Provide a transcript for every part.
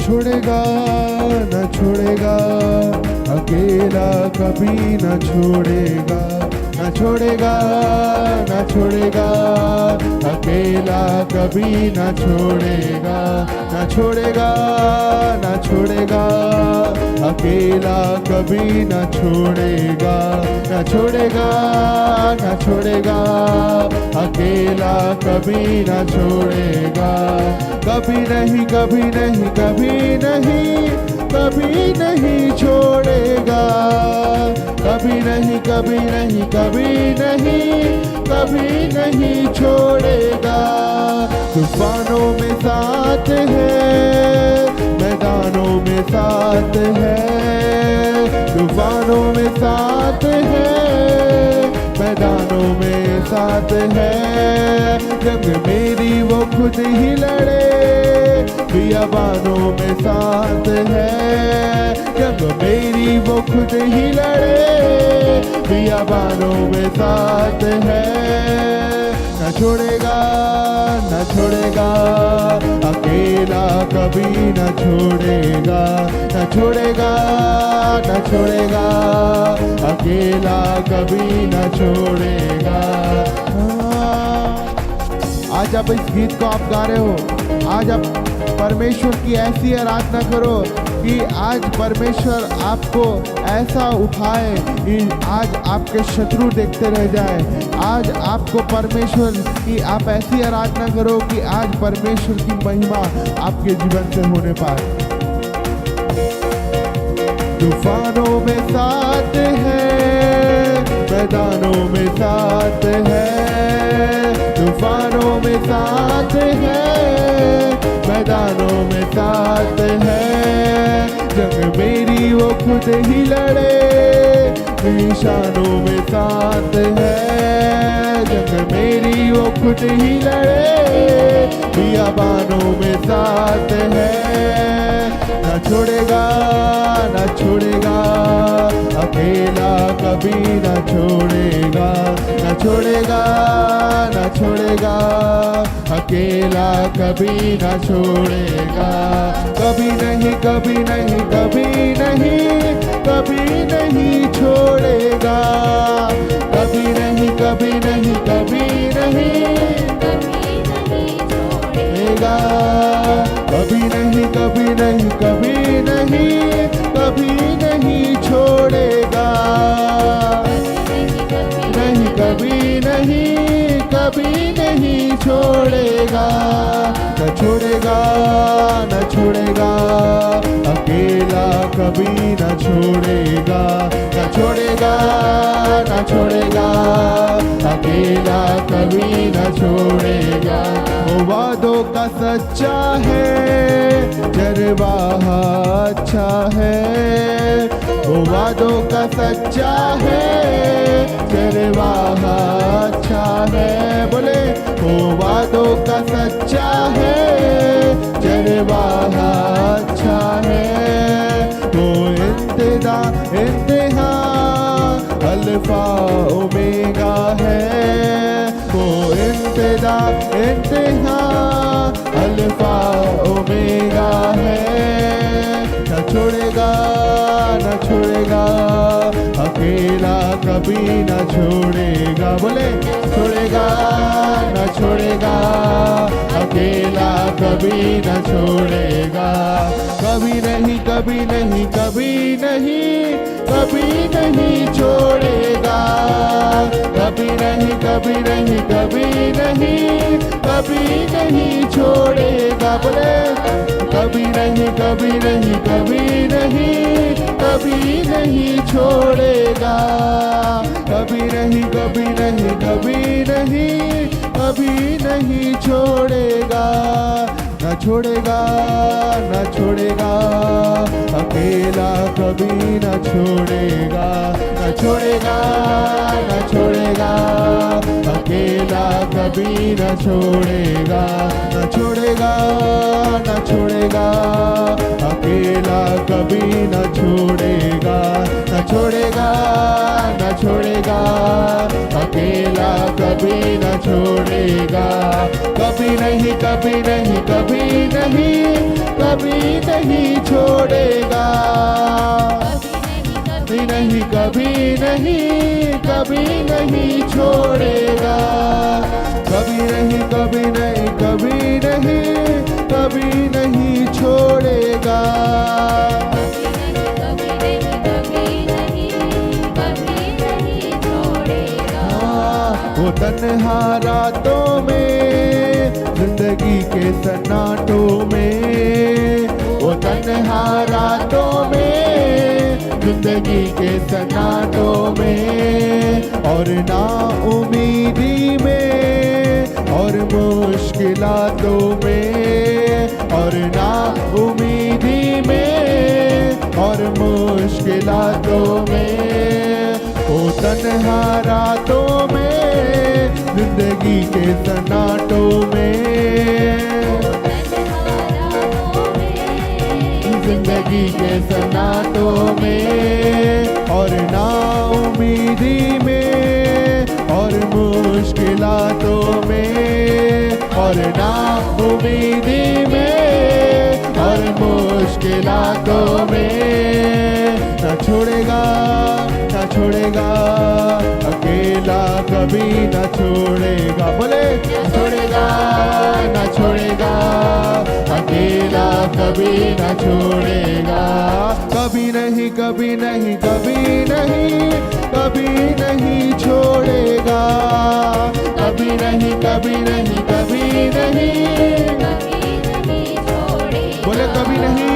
छोड़ेगा, न छोड़ेगा, अकेला कभी न छोड़ेगा, न छोड़ेगा, न छोड़ेगा, अकेला कभी न छोड़ेगा, न छोड़ेगा, न छोड़ेगा, अकेला कभी न छोड़ेगा, न छोड़ेगा, न छोड़ेगा, अकेला कभी न छोड़ेगा, कभी नहीं, कभी नहीं, कभी नहीं, कभी नहीं छोड़ेगा, कभी नहीं, कभी नहीं, कभी नहीं, कभी नहीं छोड़ेगा। तूफानों में साथ है, मैदानों में साथ है, तूफानों में साथ है, मैदानों में साथ है, जंग मेरी वो खुद ही लड़े, बियाबानों में साथ है, जंग मेरी वो खुद ही लड़े, बियाबानों में साथ है, न छोड़ेगा, न छोड़ेगा, अकेला कभी न छोड़ेगा, न छोड़ेगा, न छोड़ेगा, अकेला कभी न छोड़ेगा। आज आप इस गीत को आप गा रहे हो, आज आप परमेश्वर की ऐसी आराधना करो कि आज परमेश्वर आपको ऐसा उठाए कि आज आपके शत्रु देखते रह जाए। आज आपको परमेश्वर की आप ऐसी आराधना करो कि आज परमेश्वर की महिमा आपके जीवन से होने पाए। तूफानों में साथ है, मैदानों में साथ है, तूफानों में साथ है, मैदानों में साथ है, जंग मेरी वो खुद ही लड़े, निशानों में साथ है, जंग मेरी वो खुद ही लड़े, बियाबानों में साथ है, न छोड़ेगा, न छोड़ेगा, अकेला कभी न छोड़ेगा, न छोड़ेगा, न छोड़ेगा, अकेला कभी न छोड़ेगा, कभी नहीं, कभी नहीं, कभी नहीं, कभी नहीं छोड़ेगा, कभी नहीं, कभी नहीं, कभी नहीं, छोड़ेगा, कभी नहीं, कभी नहीं, कभी नहीं, कभी नहीं छोड़ेगा, नहीं, कभी नहीं, कभी नहीं छोड़ेगा, न छोड़ेगा, न छोड़ेगा, अकेला कभी न छोड़ेगा, न छोड़ेगा, न छोड़ेगा, अकेला कभी न छोड़ेगा। वो वादों का सच्चा है, जरवाहा अच्छा है, वो वादों का सच्चा है, जरवाहा अच्छा है, बोले वो वादों का सच्चा है, जरवाहा अच्छा है, वो इंतहा अल्फा ओमेगा है, वो इंतहा अल्फा ओमेगा है, न छोड़ेगा, न छोड़ेगा, अकेला कभी न छोड़ेगा, बोले छोड़ेगा, न छोड़ेगा, अकेला कभी न छोड़ेगा, कभी नहीं, कभी नहीं, कभी नहीं, कभी नहीं छोड़ेगा, कभी नहीं, कभी नहीं, कभी नहीं, कभी नहीं छोड़ेगा, बोले कभी नहीं, कभी नहीं, कभी नहीं, कभी नहीं छोड़ेगा, कभी नहीं, कभी नहीं, कभी नहीं, कभी नहीं छोड़ेगा, न छोड़ेगा, न छोड़ेगा, अकेला कभी न छोड़ेगा, न छोड़ेगा, न छोड़ेगा, अकेला कभी न छोड़ेगा, न छोड़ेगा, न छोड़ेगा, अकेला कभी न छोड़ेगा, न छोड़ेगा, न छोड़ेगा, अकेला कभी कभी न छोड़ेगा। कभी नहीं, कभी नहीं, कभी नहीं, कभी नहीं छोड़ेगा। कभी नहीं, कभी नहीं, कभी नहीं छोड़ेगा। कभी नहीं, कभी नहीं, कभी नहीं, कभी नहीं छोड़ेगा। वो तन्हा रातों में, जिंदगी के सन्नाटों में, वो तन्हा रातों में, जिंदगी के सन्नाटों में, और ना उम्मीदी में, और मुश्किलातों में, और ना उम्मीदी में, और मुश्किलातों में, वो तन्हा रातों में, जिंदगी के सन्नाटों में, जिंदगी के सन्नाटों में, और ना उम्मीदी में, और मुश्किलातों में, और ना उम्मीदी में, और मुश्किलातों में, न छोड़ेगा, न छोड़ेगा, अकेला कभी न छोड़ेगा। बोले न छोड़ेगा, न छोड़ेगा, अकेला कभी न छोड़ेगा। कभी नहीं, कभी नहीं, कभी नहीं, कभी नहीं छोड़ेगा। कभी नहीं, कभी नहीं, कभी नहीं, बोले कभी नहीं,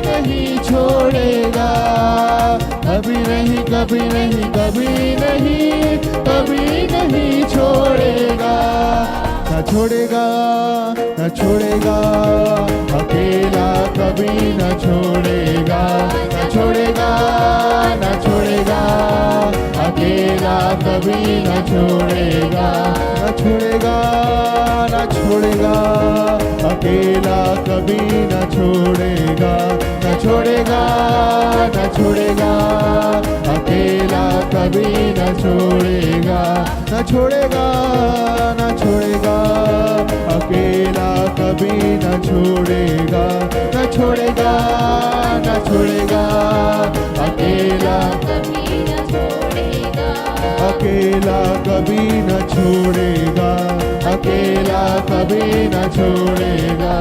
नहीं छोड़ेगा। कभी नहीं, कभी नहीं, कभी नहीं, कभी नहीं छोड़ेगा। न छोड़ेगा, न छोड़ेगा, अकेला कभी न छोड़ेगा। न छोड़ेगा, न छोड़ेगा, अकेला कभी न छोड़ेगा। न छोड़ेगा, न छोड़ेगा, अकेला कभी न छोड़ेगा। न छोड़ेगा, न छोड़ेगा, अकेला कभी न छोड़ेगा। न छोड़ेगा, न छोड़ेगा, अकेला कभी न छोड़ेगा। न छोड़ेगा, न छोड़ेगा, अकेला अकेला कभी न छोड़ेगा। अकेला कभी न छोड़ेगा।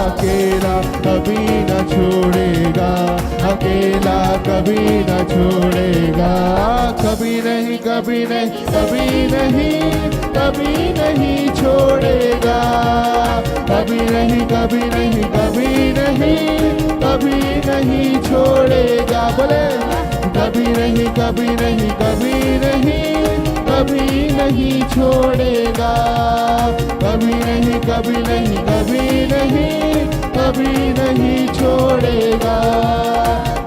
अकेला कभी न छोड़ेगा। अकेला कभी न छोड़ेगा। कभी नहीं, कभी नहीं, कभी नहीं, कभी नहीं छोड़ेगा। कभी नहीं, कभी नहीं, कभी नहीं, कभी नहीं छोड़ेगा। बोले कभी नहीं, कभी नहीं, कभी नहीं, कभी नहीं छोड़ेगा। कभी नहीं, कभी नहीं, कभी नहीं, कभी नहीं छोड़ेगा।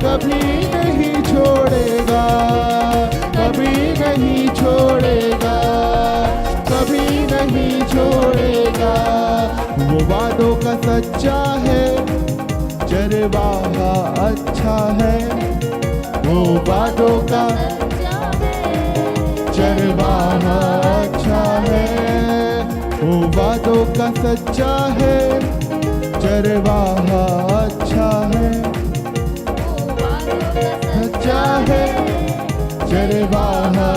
कभी नहीं छोड़ेगा। कभी नहीं छोड़ेगा। कभी नहीं छोड़ेगा। वो वादों का सच्चा है, चरवाहा अच्छा है। वो वादों का चरवाहा अच्छा है। वो वादों का सच्चा है, चरवाहा अच्छा है। सच्चा है, चरवाहा।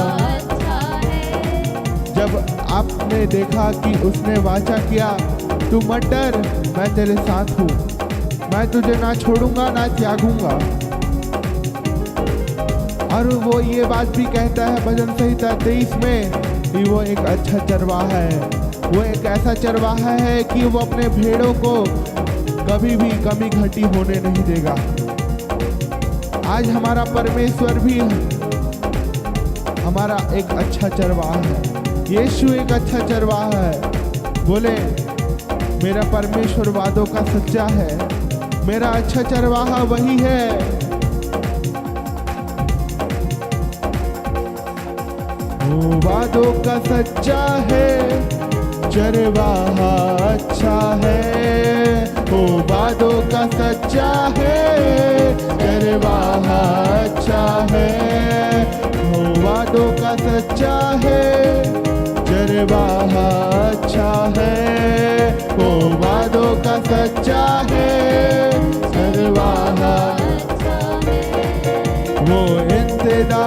जब आपने देखा कि उसने वाचा किया, तू मत डर, मैं तेरे साथ हूँ, मैं तुझे ना छोड़ूंगा ना त्यागूंगा। और वो ये बात भी कहता है भजन संहिता 23 में कि वो एक अच्छा चरवाहा है। वो एक ऐसा चरवाहा है कि वो अपने भेड़ों को कभी भी कमी घटी होने नहीं देगा। आज हमारा परमेश्वर भी हमारा एक अच्छा चरवाहा है। यीशु एक अच्छा चरवाहा है। बोले मेरा परमेश्वर वादों का सच्चा है, मेरा अच्छा चरवाहा वही है। वो वादों का सच्चा है, चरवाहा अच्छा है। वो वादों का सच्चा है, चरवाहा अच्छा है। वादों का सच्चा है, चरवाहा अच्छा है। वो वादों का सच्चा है, चरवाहा वो इंतहा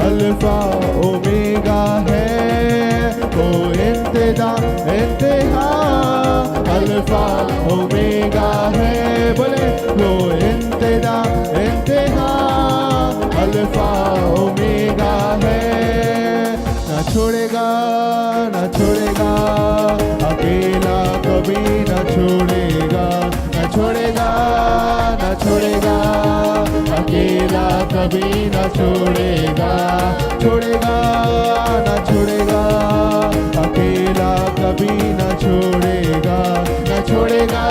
अल्फा ओमेगा है। वो इंतहा अल्फा ओमेगा है। बोले वो इंतहा अल्फा ओमेगा है। ना छोड़ेगा ना छोड़ेगा, अकेला कभी ना छोड़ेगा। ना छोड़ेगा ना छोड़ेगा, अकेला कभी ना छोड़ेगा। छोड़ेगा ना छोड़ेगा, अकेला कभी ना छोड़ेगा। ना छोड़ेगा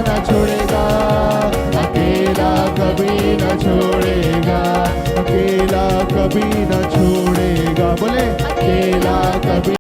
ना छोड़ेगा, अकेला कभी ना छोड़ेगा। अकेला कभी ना छोड़ेगा। बोले अकेला कभी